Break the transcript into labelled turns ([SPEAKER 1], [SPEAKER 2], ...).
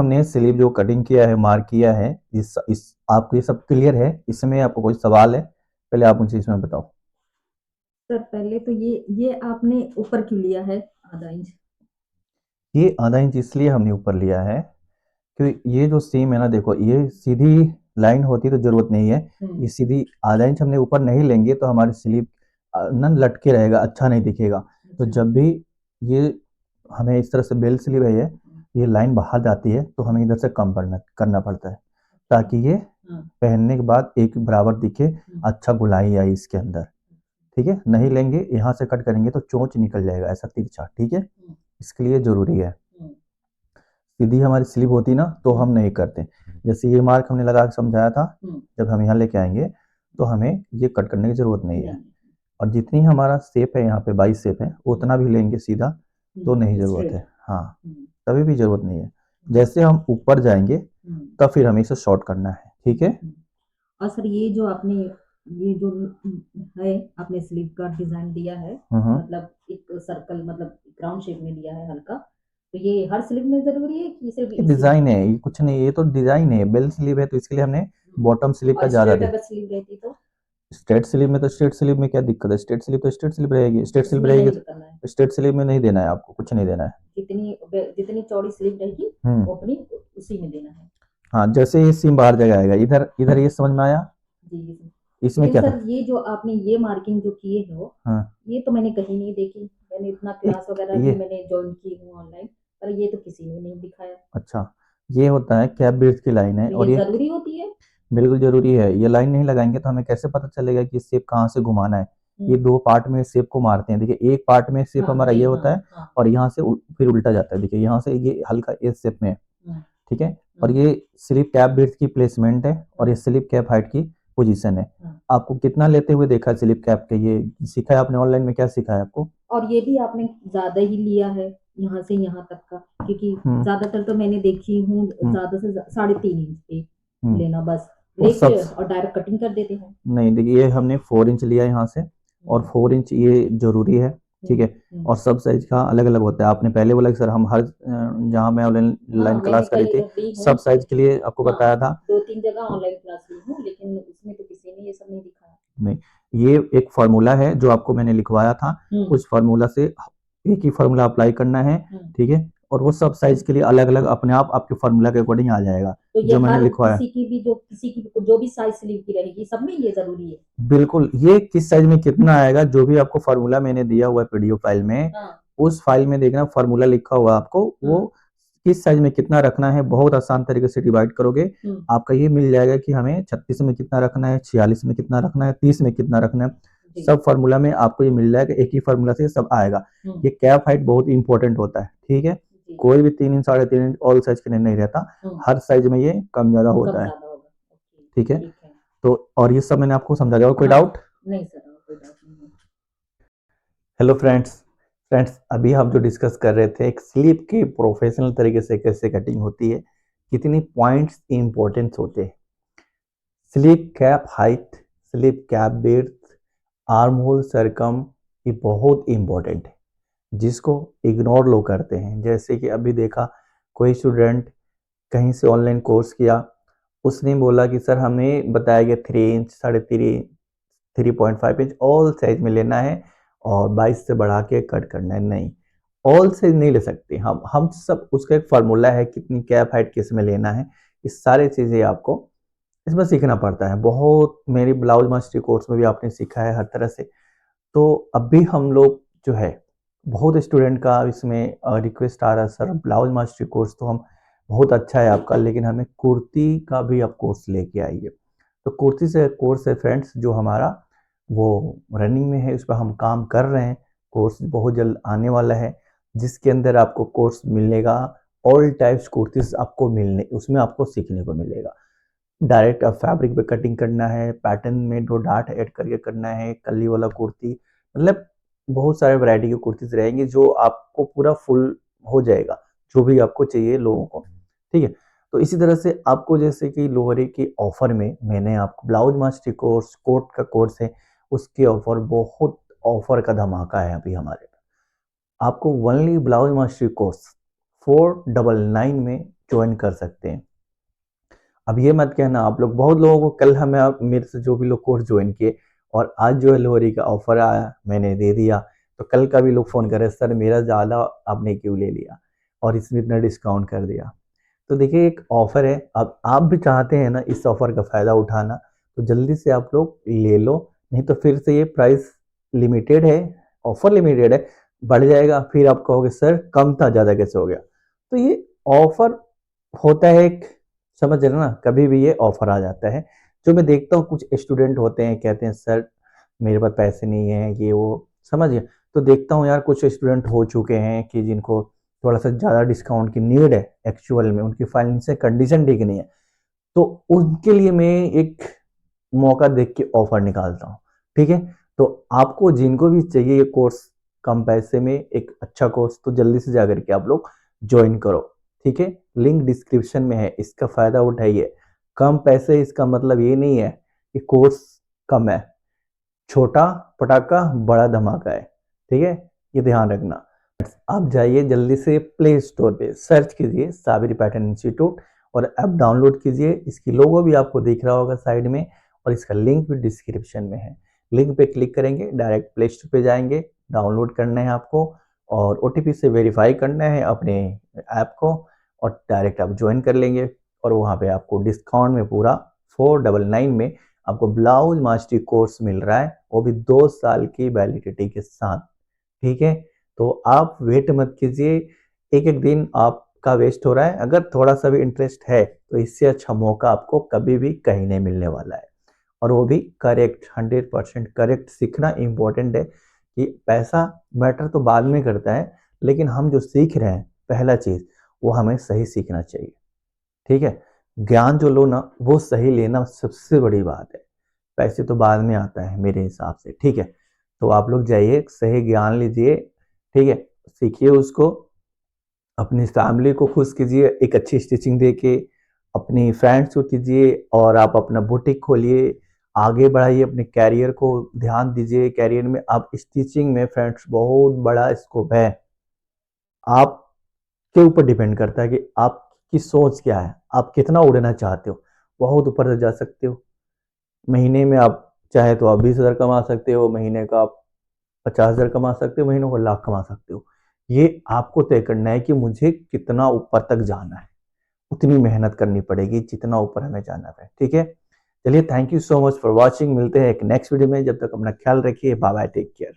[SPEAKER 1] हमने स्लीव जो कटिंग किया है, मार्क किया है, इस आपको ये सब क्लियर है? इसमें आपको कोई सवाल है? पहले आप मुझे इसमें बताओ।
[SPEAKER 2] सर पहले तो ये आपने ऊपर क्यों लिया है आधा इंच?
[SPEAKER 1] ये आधा इंच इसलिए हमने ऊपर लिया है क्योंकि ये जो सीम है ना, देखो ये सीधी लाइन होती तो जरूरत नहीं है। ये सीधी आधा इंच हमने ऊपर नहीं लेंगे तो हमारी स्लीव ना लटके रहेगा, अच्छा नहीं दिखेगा। तो
[SPEAKER 2] अच्छा।
[SPEAKER 1] जब भी ये हमें इस तरह से बेल स्लीव है, ये लाइन बाहर जाती है तो हमें इधर से कम करना पड़ता है ताकि ये
[SPEAKER 2] हाँ।
[SPEAKER 1] पहनने के बाद एक बराबर दिखे, अच्छा गुलाई आई इसके अंदर। ठीक है, नहीं लेंगे यहाँ से कट करेंगे तो चोंच निकल जाएगा ऐसा तिरछा। ठीक है, इसके लिए जरूरी है। सीधी हमारी स्लिप होती ना तो हम नहीं करते। जैसे ये मार्क हमने लगा के समझाया था, जब हम यहाँ लेके आएंगे तो हमें ये कट करने की जरूरत नहीं है। और जितनी हमारा शेप है यहाँ पे 22 शेप है, उतना भी लेंगे सीधा तो नहीं जरूरत है। हाँ, तभी भी जरूरत नहीं है। जैसे हम ऊपर जाएंगे तब फिर हमें इसे शॉर्ट करना है। ठीक है।
[SPEAKER 2] और सर ये जो आपने ये जो है आपने स्लीव का डिजाइन दिया है, मतलब एक सर्कल मतलब राउंड शेप में दिया है हल्का, तो ये हर स्लीव में जरूरी है कि सिर्फ
[SPEAKER 1] ये
[SPEAKER 2] इसी में?
[SPEAKER 1] डिजाइन है, ये कुछ नहीं, ये तो डिजाइन है। बेल स्लीव है तो इसके लिए हमने बॉटम स्लीव का
[SPEAKER 2] और
[SPEAKER 1] ज्यादा
[SPEAKER 2] स्ट्रेट
[SPEAKER 1] दिया।
[SPEAKER 2] अगर स्लीव रहती तो
[SPEAKER 1] स्ट्रेट स्लीव में तो स्ट्रेट स्लीव में क्या दिक्कत है? स्ट्रेट स्लीव तो स्ट्रेट स्लीव रहेगी, स्ट्रेट स्लीव
[SPEAKER 2] उसमें
[SPEAKER 1] रहेगी
[SPEAKER 2] नहीं करना है?
[SPEAKER 1] तो स्ट्रेट स्लीव में नहीं देना है, आपको कुछ नहीं देना है।
[SPEAKER 2] जितनी जितनी चौड़ी स्लीव रहेगी
[SPEAKER 1] हम्म।
[SPEAKER 2] वो अपनी उसी में देना है।
[SPEAKER 1] हाँ, जैसे ये सीम बाहर जगह आएगा, इधर इधर ये समझ में आया?
[SPEAKER 2] जी जी।
[SPEAKER 1] इसमें
[SPEAKER 2] लेकिन
[SPEAKER 1] क्या था?
[SPEAKER 2] सर ये जो आपने ये मार्किंग जो किए हो,
[SPEAKER 1] हाँ,
[SPEAKER 2] ये तो मैंने कहीं नहीं देखी। मैंने इतना क्लास वगैरह भी
[SPEAKER 1] ये
[SPEAKER 2] मैंने ज्वाइन की हूँ ऑनलाइन, पर ये तो किसी ने नहीं दिखाया।
[SPEAKER 1] अच्छा, ये होता है कैप ब्रीथ की लाइन है
[SPEAKER 2] तो
[SPEAKER 1] और
[SPEAKER 2] ये
[SPEAKER 1] ये
[SPEAKER 2] जरूरी होती है?
[SPEAKER 1] बिल्कुल जरूरी है। ये लाइन नहीं लगाएंगे तो हमें कैसे पता चलेगा कि शेप कहाँ से घुमाना है? ये दो पार्ट में शेप को मारते हैं। देखिए, एक पार्ट में शेप
[SPEAKER 2] हाँ
[SPEAKER 1] हमारा
[SPEAKER 2] ये
[SPEAKER 1] ये
[SPEAKER 2] हाँ
[SPEAKER 1] होता है
[SPEAKER 2] हाँ।
[SPEAKER 1] और यहाँ से फिर उल्टा जाता है। देखिए, यहाँ से ये हल्का इस शेप में है। ठीक है। और
[SPEAKER 2] हाँ
[SPEAKER 1] ये स्लिप कैप ब्रीथ की प्लेसमेंट है और ये स्लिप कैप हाइट की पोजीशन है।
[SPEAKER 2] हाँ।
[SPEAKER 1] आपको कितना लेते हुए देखा स्लिप कैप के? ये सीखा है आपने ऑनलाइन में? क्या सीखा है आपको?
[SPEAKER 2] और ये भी आपने ज्यादा ही लिया है यहाँ से यहाँ तक का, क्योंकि
[SPEAKER 1] हम्म।
[SPEAKER 2] ज्यादातर तो मैंने देखी हूँ
[SPEAKER 1] हम्म।
[SPEAKER 2] ज्यादा से 3.5 इंच पे
[SPEAKER 1] हम्म।
[SPEAKER 2] लेना, बस
[SPEAKER 1] वो
[SPEAKER 2] लेके
[SPEAKER 1] सब
[SPEAKER 2] और डायरेक्ट कटिंग कर देते हैं।
[SPEAKER 1] नहीं, देखिए ये हमने 4 इंच लिया यहाँ से और 4 इंच ये जरूरी है। ठीक है। और सब साइज का अलग अलग होता है। आपने पहले बोला कि सर हम हर जहाँ मैं ऑनलाइन
[SPEAKER 2] हाँ मैंने
[SPEAKER 1] क्लास करी
[SPEAKER 2] कई
[SPEAKER 1] थी
[SPEAKER 2] ली हूँ।
[SPEAKER 1] सब साइज के लिए आपको
[SPEAKER 2] हाँ
[SPEAKER 1] बताया था।
[SPEAKER 2] 2-3 जगह ऑनलाइन क्लास ली हूँ, लेकिन उसमें तो किसी ने ये सब नहीं दिखाया।
[SPEAKER 1] नहीं, ये एक फार्मूला है जो आपको मैंने लिखवाया था। उस फार्मूला से एक ही फार्मूला अप्लाई करना है। ठीक है। और वो सब साइज के लिए अलग अलग अपने आप आपके फार्मूला के अकॉर्डिंग आ जाएगा
[SPEAKER 2] तो ये
[SPEAKER 1] जो मैंने
[SPEAKER 2] हर
[SPEAKER 1] लिखवाया।
[SPEAKER 2] किसी की भी जो किसी की जो भी साइज स्लीव की रहेगी सब में ये जरूरी है?
[SPEAKER 1] बिल्कुल, ये किस साइज में कितना आएगा, जो भी आपको फार्मूला मैंने दिया हुआ है पीडीएफ फाइल में,
[SPEAKER 2] हाँ
[SPEAKER 1] उस फाइल में देखना फार्मूला लिखा हुआ आपको, वो किस साइज में कितना रखना है बहुत आसान तरीके से डिवाइड करोगे, आपका ये मिल जाएगा कि हमें 36 में कितना रखना है, 46 में कितना रखना है, 30 में कितना रखना है। सब फार्मूला में आपको ये मिल जाएगा, एक ही फार्मूला से सब आएगा। ये कैप हाइट बहुत इंपॉर्टेंट होता है। ठीक है। कोई भी 3 इंच 3.5 इंच ऑल साइज के लिए नहीं रहता, हर साइज में ये कम ज्यादा होता है। ठीक है। तो और ये सब मैंने आपको समझा दिया। और कोई डाउट?
[SPEAKER 2] नहीं सर, और कोई डाउट नहीं है।
[SPEAKER 1] Hello friends. अभी हम जो डिस्कस कर रहे थे एक स्लीप की प्रोफेशनल तरीके से कैसे कटिंग होती है, कितनी पॉइंट्स इंपॉर्टेंट होते हैं। Sleeve cap height, sleeve cap width, arm hole circum, ये बहुत इंपॉर्टेंट है जिसको इग्नोर लोग करते हैं। जैसे कि अभी देखा, कोई स्टूडेंट कहीं से ऑनलाइन कोर्स किया, उसने बोला कि सर हमें बताया गया 3 इंच 3.5 इंच ऑल साइज में लेना है और 22 से बढ़ा के कट करना है। नहीं, ऑल साइज नहीं ले सकते हम सब। उसका एक फार्मूला है कितनी कैप हाइट किस में लेना है, ये सारी चीजें आपको इसमें सीखना पड़ता है। बहुत मेरी ब्लाउज मास्टरी कोर्स में भी आपने सीखा है हर तरह से। तो अभी हम लोग जो है, बहुत स्टूडेंट का इसमें रिक्वेस्ट आ रहा है, सर ब्लाउज मास्टरी कोर्स तो हम बहुत अच्छा है आपका, लेकिन हमें कुर्ती का भी आप कोर्स लेके आइए। तो कुर्ती से कोर्स है फ्रेंड्स जो हमारा, वो रनिंग में है, उस पर हम काम कर रहे हैं। कोर्स बहुत जल्द आने वाला है जिसके अंदर आपको कोर्स मिलेगा। ऑल टाइप्स कुर्तीज आपको मिलने, उसमें आपको सीखने को मिलेगा। डायरेक्ट अब फैब्रिक पे कटिंग करना है, पैटर्न में 2 डार्ट ऐड करके करना है, कली वाला कुर्ती, मतलब बहुत सारे वैरायटी की कुर्तीज रहेंगी जो आपको पूरा फुल हो जाएगा जो भी आपको चाहिए लोगों को। ठीक है। तो इसी तरह से आपको जैसे कि लोहरी की ऑफर में मैंने आपको ब्लाउज मास्टरी कोर्स, कोट का कोर्स है, उसके ऑफर बहुत, ऑफर का धमाका है अभी हमारे। आपको ओनली ब्लाउज मास्टरी कोर्स 499 में ज्वाइन कर सकते हैं। अब ये मत कहना आप लोग, बहुत लोगों को कल हमें मेरे से जो भी लोग कोर्स ज्वाइन किए और आज जो है लोहरी का ऑफर आया मैंने दे दिया, तो कल का भी लोग फ़ोन कर रहे सर मेरा ज़्यादा आपने क्यों ले लिया और इसमें इतना डिस्काउंट कर दिया। तो देखिए एक ऑफर है, अब आप भी चाहते हैं ना इस ऑफर का फ़ायदा उठाना, तो जल्दी से आप लोग ले लो, नहीं तो फिर से ये प्राइस लिमिटेड है, ऑफर लिमिटेड है, बढ़ जाएगा, फिर आप कहोगे सर कम था ज़्यादा कैसे हो गया। तो ये ऑफर होता है एक, समझ रहे ना, कभी भी ये ऑफर आ जाता है। जो मैं देखता हूँ कुछ स्टूडेंट होते हैं कहते हैं सर मेरे पास पैसे नहीं है ये वो, समझिए। तो देखता हूँ यार कुछ स्टूडेंट हो चुके हैं कि जिनको थोड़ा सा ज़्यादा डिस्काउंट की नीड है, एक्चुअल में उनकी फाइनेंशियल कंडीशन ठीक नहीं है, तो उनके लिए मैं एक मौका देख के ऑफर निकालता हूँ। ठीक है, तो आपको जिनको भी चाहिए ये कोर्स कम पैसे में एक अच्छा कोर्स, तो जल्दी से जाकर के आप लोग ज्वाइन करो। ठीक है, लिंक डिस्क्रिप्शन में है, इसका फायदा उठाइए। कम पैसे इसका मतलब ये नहीं है कि कोर्स कम है, छोटा पटाखा बड़ा धमाका है। ठीक है, ये ध्यान रखना। आप जाइए जल्दी से प्ले स्टोर पे सर्च कीजिए साबरी पैटर्न इंस्टीट्यूट और ऐप डाउनलोड कीजिए। इसकी लोगो भी आपको दिख रहा होगा साइड में और इसका लिंक भी डिस्क्रिप्शन में है। लिंक पे क्लिक करेंगे डायरेक्ट प्ले स्टोर पे जाएंगे, डाउनलोड करना है आपको और ओटीपी से वेरीफाई करना है अपने ऐप को और डायरेक्ट आप ज्वाइन कर लेंगे। और वहाँ पे आपको डिस्काउंट में पूरा 499 में आपको ब्लाउज मास्टरी कोर्स मिल रहा है, वो भी 2 साल की वैलिडिटी के साथ। ठीक है, तो आप वेट मत कीजिए, एक एक दिन आपका वेस्ट हो रहा है। अगर थोड़ा सा भी इंटरेस्ट है तो इससे अच्छा मौका आपको कभी भी कहीं नहीं मिलने वाला है, और वो भी करेक्ट 100% करेक्ट। सीखना इम्पोर्टेंट है कि पैसा मैटर तो बाद में करता है, लेकिन हम जो सीख रहे हैं पहला चीज़ वो हमें सही सीखना चाहिए। ठीक है, ज्ञान जो लो ना वो सही लेना सबसे बड़ी बात है, पैसे तो बाद में आता है मेरे हिसाब से। ठीक है, तो आप लोग जाइए सही ज्ञान लीजिए, ठीक है, सीखिए उसको, अपनी फैमिली को खुश कीजिए एक अच्छी स्टिचिंग दे के, अपनी फ्रेंड्स को कीजिए और आप अपना बुटीक खोलिए, आगे बढ़ाइए अपने कैरियर को, ध्यान दीजिए कैरियर में। आप स्टिचिंग में फ्रेंड्स बहुत बड़ा स्कोप है, आपके ऊपर डिपेंड करता है कि आपकी सोच क्या है, आप कितना उड़ना चाहते हो, बहुत ऊपर तक जा सकते हो। महीने में आप चाहे तो आप 20,000 कमा सकते हो, महीने का आप 50,000 कमा सकते हो, महीनों को लाख कमा सकते हो। ये आपको तय करना है कि मुझे कितना ऊपर तक जाना है, उतनी मेहनत करनी पड़ेगी जितना ऊपर हमें जाना है। ठीक है, चलिए thank you so much for watching, मिलते हैं एक नेक्स्ट वीडियो में, जब तक अपना ख्याल रखिए, बाय बाय, टेक केयर।